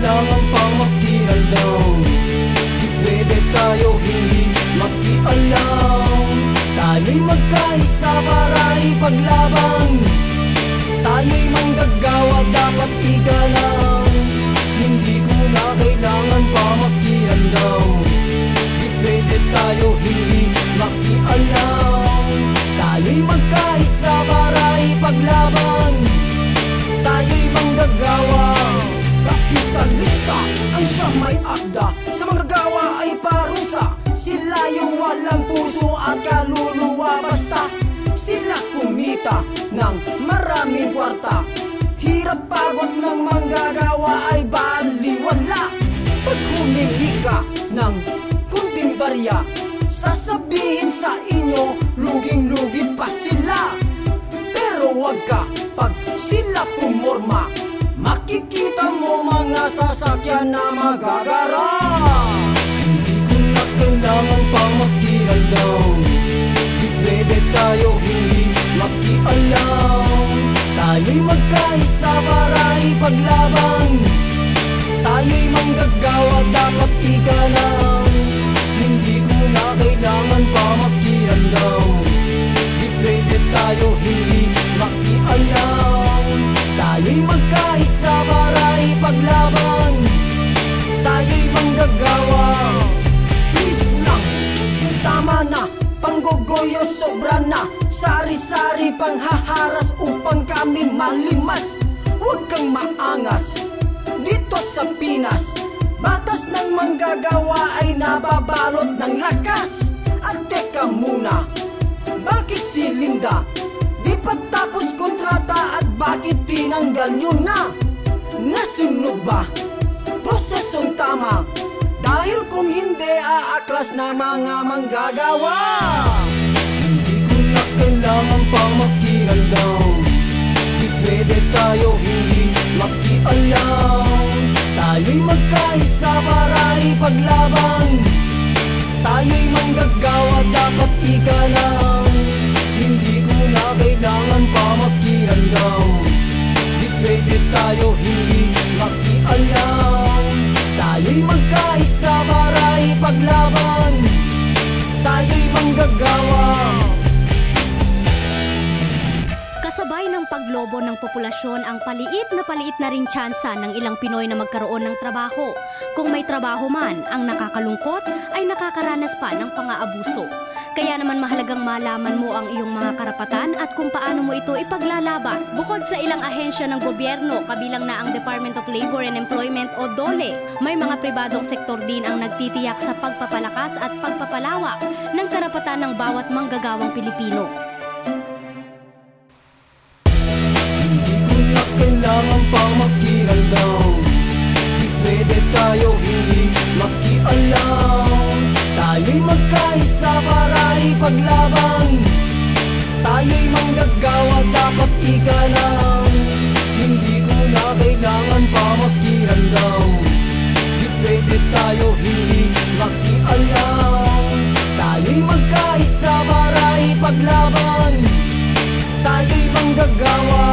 kailangan pang makialam. Di pwede tayo hindi makialam. Tayo'y magkaisa para ipaglaban. Tayo'y manggagawa, dapat igalang. Hindi ko na kailangan pa makialam. Di pwede tayo hindi makialam. Tayo'y magkaisa para ipaglaban. Tayo'y manggagawa. Kapitalista ang siyang may akda, sa manggagawa ay parusa. Sila yung walang puso at kaluluwa, basta sila kumita ng maraming kwarta. Hirap pagod ng manggagawa ay baliwala. Pag humingi ka ng kunting barya, sasabihin sa inyo luging-lugi pa sila. Pero wag ka pag sila pumorma, makikita mo mga sasakyan na magagara. Hindi ko na kailangan pang makialam. Di pwede tayo hindi makialam. Tayo'y magkaisa para ipaglaban. Tayo'y manggagawa, dapat igalang. Hindi ko na kailangan pa makialam. Di pwede tayo hindi makialam. Tayo'y magkaisa para ipaglaban. Tayo'y manggagawa. Please lang, tama na, panggogoyo sobra na. Sari-sari pang haharas upang kami malimas. Huwag kang maangas dito sa Pinas. Batas ng manggagawa ay nababalot ng lakas. At teka muna, bakit si Linda di pa tapos kontrata at bakit tinanggal nyo na? Nasunod ba prosesong tama? Dahil kung hindi, aaklas na mga manggagawa. Hindi ko na kailangan pang makialam. Di pwede tayo hindi makialam. Tayo'y magkaisa para ipaglaban. Tayo'y manggagawa, dapat igalang. Hindi ko na kailangan pa makialam. Di pwede tayo hindi makialam. Tayo'y magkaisa para ipaglaban. Tayo'y manggagawa. Kasabay ng paglobo ng populasyon ang paliit na ring tsansa ng ilang Pinoy na magkaroon ng trabaho. Kung may trabaho man, ang nakakalungkot ay nakakaranas pa ng pang-aabuso. Kaya naman mahalagang malaman mo ang iyong mga karapatan at kung paano mo ito ipaglalaban. Bukod sa ilang ahensya ng gobyerno, kabilang na ang Department of Labor and Employment o DOLE, may mga pribadong sektor din ang nagtitiyak sa pagpapalakas at pagpapalawak ng karapatan ng bawat manggagawang Pilipino. Kailangan pang makialam. Di pwede tayo hindi makialam. Tayo'y magkaisa para ipaglaban. Tayo'y manggagawa, dapat igalang. Hindi ko na kailangan pa makialam. Di pwede tayo hindi makialam. Tayo'y magkaisa para ipaglaban. Tayo'y manggagawa.